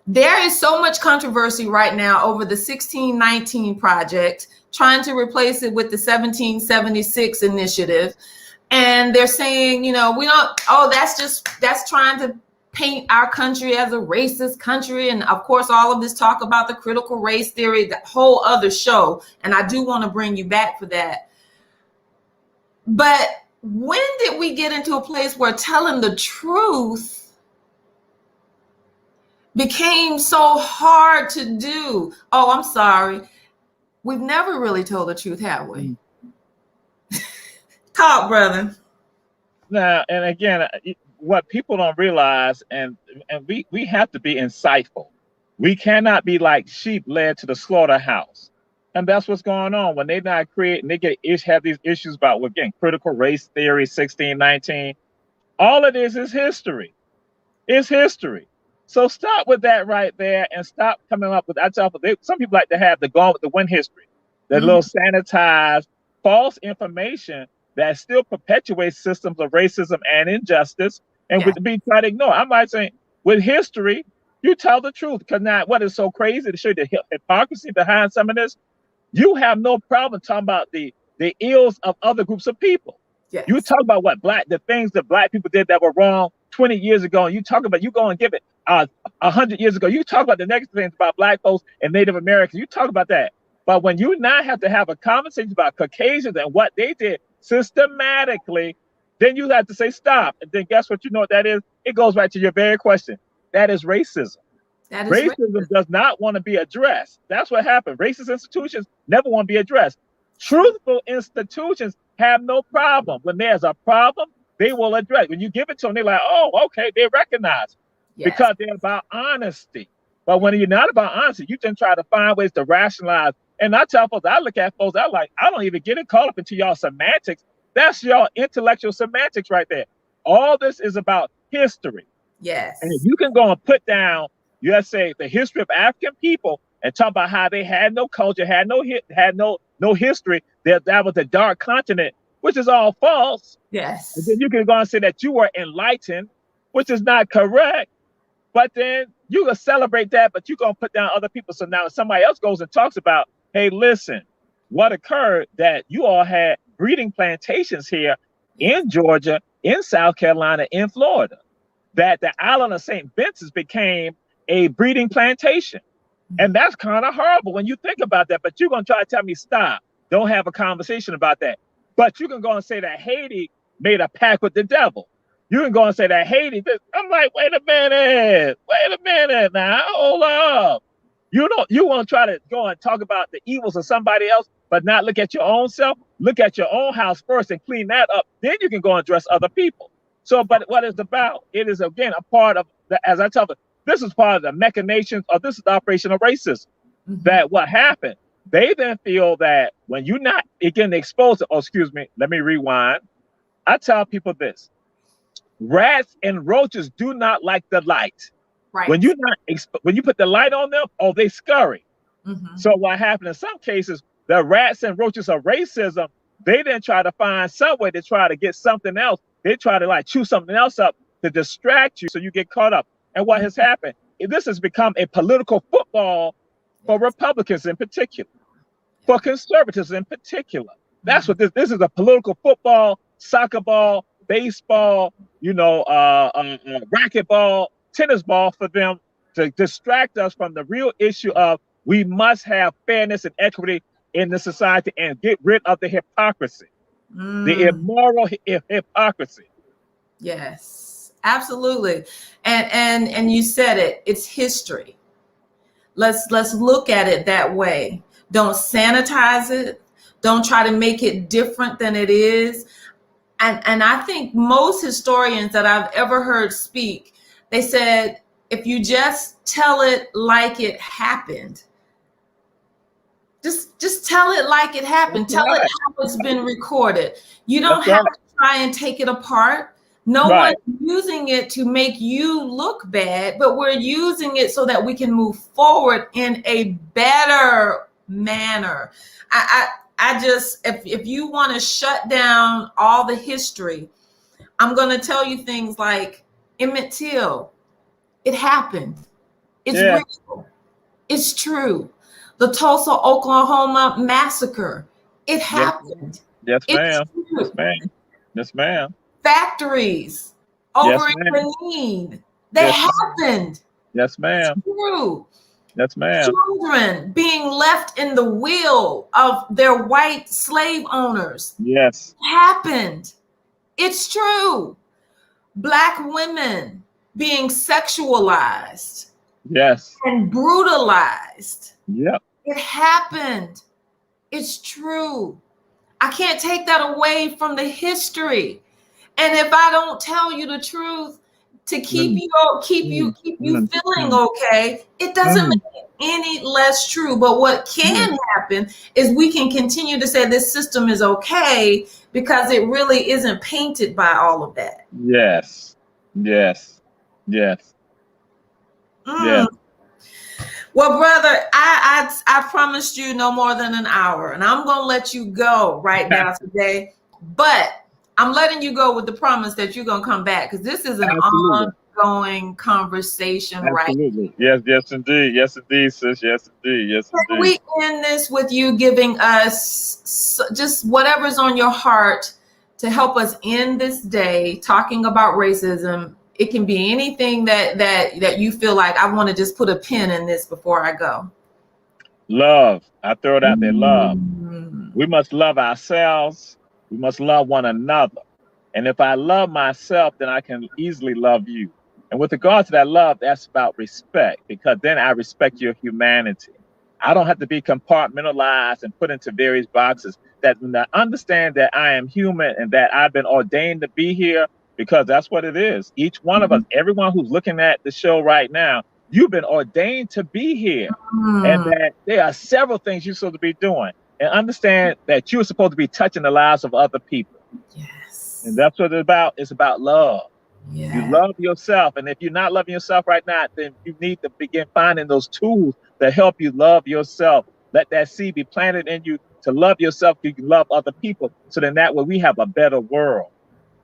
There is so much controversy right now over the 1619 project, trying to replace it with the 1776 initiative. And they're saying, that's trying to paint our country as a racist country. And of course, all of this talk about the critical race theory, the whole other show. And I do want to bring you back for that. But when did we get into a place where telling the truth became so hard to do? Oh, I'm sorry. We've never really told the truth, have we? Talk, brother. Now, and again, what people don't realize, and we have to be insightful. We cannot be like sheep led to the slaughterhouse. And that's what's going on when they not creating, they have these issues about, again, critical race theory, 1619. All it is history. It's history. So stop with that right there and stop coming up with, some people like to have the Gone with the Wind history, that little sanitized false information that still perpetuates systems of racism and injustice and would be trying to ignore. I might say with history, you tell the truth, because now what is so crazy to show you the hypocrisy behind some of this. You have no problem talking about the ills of other groups of people. Yes. You talk about the things that Black people did that were wrong 20 years ago, and you talk about, you go and give it 100 years ago. You talk about the negative things about Black folks and Native Americans. You talk about that. But when you now have to have a conversation about Caucasians and what they did systematically, then you have to say stop. And then guess what? You know what that is? It goes back to your very question. That is racism. Racism does not want to be addressed. That's what happened. Racist institutions never want to be addressed. Truthful institutions have no problem. When there's a problem, they will address it. When you give it to them, they're like, oh, okay, they recognize it because they're about honesty. But when you're not about honesty, you can try to find ways to rationalize. And I tell folks, I look at folks, I don't even get it caught up into y'all semantics. That's y'all intellectual semantics right there. All this is about history. And if Yes. you can go and put down, let's say, the history of African people and talk about how they had no culture, had no history, that was a dark continent, which is all false. And then Yes. you can go and say that you were enlightened, which is not correct. But then you can celebrate that, but you're going to put down other people. So now somebody else goes and talks about, hey, listen, what occurred that you all had breeding plantations here in Georgia, in South Carolina, in Florida, that the island of St. Vincent became a breeding plantation. And that's kind of horrible when you think about that. But you're going to try to tell me, stop, don't have a conversation about that. But you can go and say that Haiti made a pact with the devil. You can go and say that Haiti. I'm like, wait a minute now, hold up. You want to try to go and talk about the evils of somebody else, but not look at your own self. Look at your own house first and clean that up. Then you can go and address other people. So, but what it's about, it is again a part of as I tell you, this is part of the machinations, or this is the operation of racism. That what happened, they then feel that when you're not getting exposed to, oh, excuse me, let me rewind. I tell people this: rats and roaches do not like the light. Right. When you put the light on them, oh, they scurry. So what happened in some cases, the rats and roaches of racism, they then try to find some way to try to get something else. They try to like chew something else up to distract you so you get caught up. And what has happened, this has become a political football for Republicans in particular, for conservatives in particular. That's what this is, a political football, soccer ball, baseball, racquetball, tennis ball for them to distract us from the real issue of we must have fairness and equity in the society and get rid of the hypocrisy, the immoral hypocrisy. Yes, absolutely. And you said it, it's history. Let's look at it that way. Don't sanitize it. Don't try to make it different than it is. And I think most historians that I've ever heard speak, they said, if you just tell it like it happened, just tell it like it happened. That's Tell right. it how it's been recorded. You don't That's have right. to try and take it apart. No Right. one's using it to make you look bad, but we're using it so that we can move forward in a better manner. I just, if you want to shut down all the history, I'm going to tell you things like Emmett Till. It happened. It's real. It's true. The Tulsa, Oklahoma massacre. It happened. Yes, ma'am. It's true. Yes, ma'am. Yes, ma'am. Factories over Yes, in ma'am. Benin. They Yes, happened. Yes, ma'am. It's true. Yes, ma'am. Children being left in the will of their white slave owners. Yes. Happened. It's true. Black women being sexualized Yes. and brutalized. Yep. It happened. It's true. I can't take that away from the history. And if I don't tell you the truth to keep you feeling okay, it doesn't make it any less true. But what can happen is we can continue to say this system is okay because it really isn't painted by all of that. Yes. Yes. Yes. Yes. Well, brother, I promised you no more than an hour, and I'm gonna let you go right now today. But I'm letting you go with the promise that you're gonna come back because this is an ongoing conversation, Absolutely. right? Yes, yes, indeed. Yes, indeed, sis. Yes, indeed. Yes, Can indeed. we end this with you giving us just whatever's on your heart to help us end this day talking about racism? It can be anything that you feel like I want to just put a pin in this before I go. Love. I throw it out there. Love. We must love ourselves. We must love one another. And if I love myself, then I can easily love you. And with regard to that love, that's about respect, because then I respect your humanity. I don't have to be compartmentalized and put into various boxes. That when I understand that I am human and that I've been ordained to be here, because that's what it is. Each one of us, everyone who's looking at the show right now, you've been ordained to be here. And that there are several things you're supposed to be doing. And understand that you're supposed to be touching the lives of other people. Yes. And that's what it's about. It's about love. You Yeah. love yourself. And if you're not loving yourself right now, then you need to begin finding those tools that help you love yourself. Let that seed be planted in you to love yourself. You can love other people. So then that way we have a better world.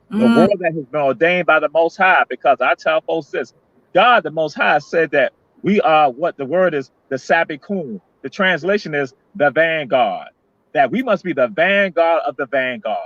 The Mm, world that has been ordained by the Most High. Because I tell folks this, God, the Most High, said that we are what the word is, the Sabikun. The translation is the vanguard. That we must be the vanguard of the vanguard.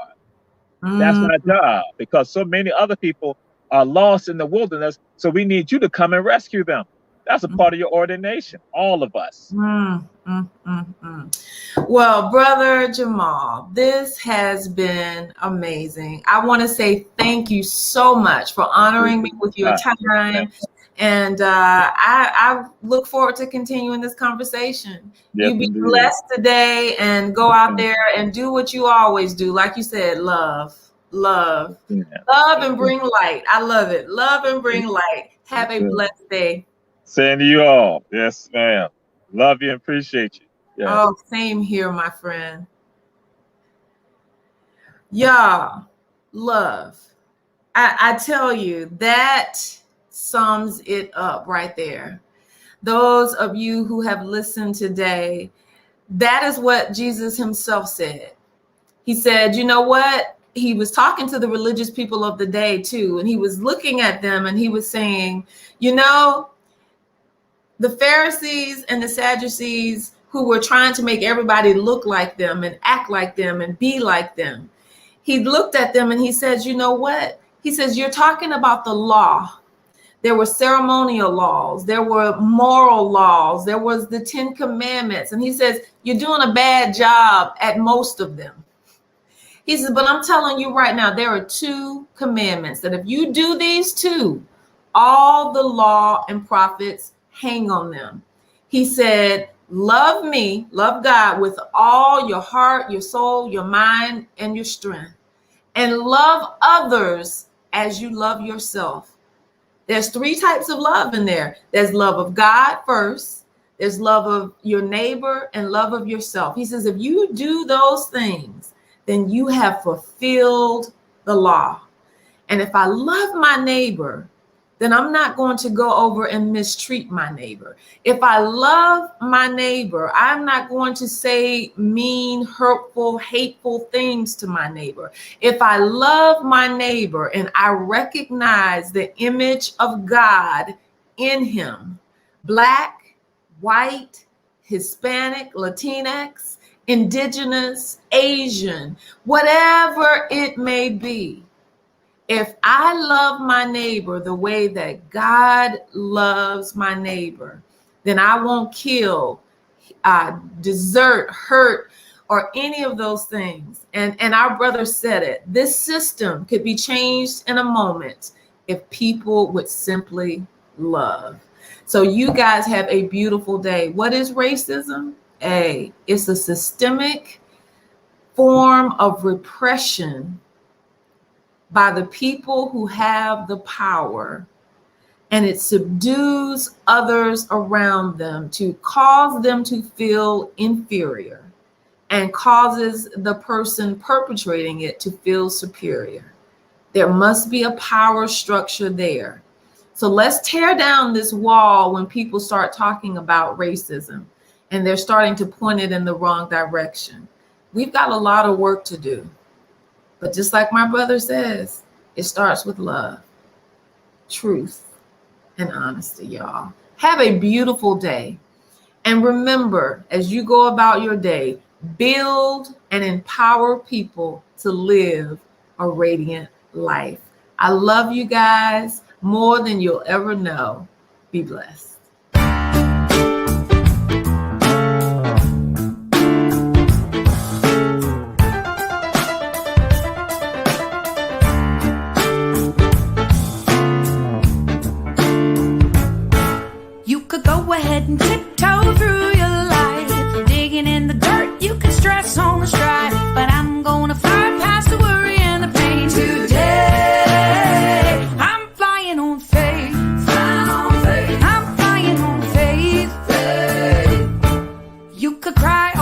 That's mm, my job, because so many other people are lost in the wilderness. So we need you to come and rescue them. That's a part of your ordination, all of us. mm, mm, mm. Well, Brother Jamal, this has been amazing. I want to say thank you so much for honoring me with your time. And I look forward to continuing this conversation. Yes, You be indeed. blessed today and go out there and do what you always do. Like you said, love, love, Yeah. love and bring light. I love it. Love and bring light. Have a blessed day. Same to you all. Yes, ma'am. Love you and appreciate you. Yes. Oh, same here, my friend. Y'all, love. I tell you, that sums it up right there. Those of you who have listened today, that is what Jesus himself said. He said, you know what? He was talking to the religious people of the day too, and he was looking at them and he was saying, you know, the Pharisees and the Sadducees who were trying to make everybody look like them and act like them and be like them. He looked at them and he says, you know what? He says, you're talking about the law. There were ceremonial laws. There were moral laws. There was the 10 Commandments. And he says, you're doing a bad job at most of them. He says, but I'm telling you right now, there are 2 commandments that if you do these 2, all the law and prophets hang on them. He said, love me, love God with all your heart, your soul, your mind, and your strength. And love others as you love yourself. There's 3 types of love in there. There's love of God first. There's love of your neighbor and love of yourself. He says, if you do those things, then you have fulfilled the law. And if I love my neighbor, then I'm not going to go over and mistreat my neighbor. If I love my neighbor, I'm not going to say mean, hurtful, hateful things to my neighbor. If I love my neighbor and I recognize the image of God in him, Black, white, Hispanic, Latinx, Indigenous, Asian, whatever it may be, if I love my neighbor the way that God loves my neighbor, then I won't kill, desert, hurt, or any of those things. And our brother said it. This system could be changed in a moment if people would simply love. So you guys have a beautiful day. What is racism? It's a systemic form of repression by the people who have the power, and it subdues others around them to cause them to feel inferior and causes the person perpetrating it to feel superior. There must be a power structure there. So let's tear down this wall when people start talking about racism and they're starting to point it in the wrong direction. We've got a lot of work to do. But just like my brother says, it starts with love, truth, and honesty, y'all. Have a beautiful day. And remember, as you go about your day, build and empower people to live a radiant life. I love you guys more than you'll ever know. Be blessed. Go ahead and tiptoe through your life, digging in the dirt. You can stress on the strife, but I'm gonna fly past the worry and the pain today. I'm flying on faith, flying on faith. I'm flying on faith. You could cry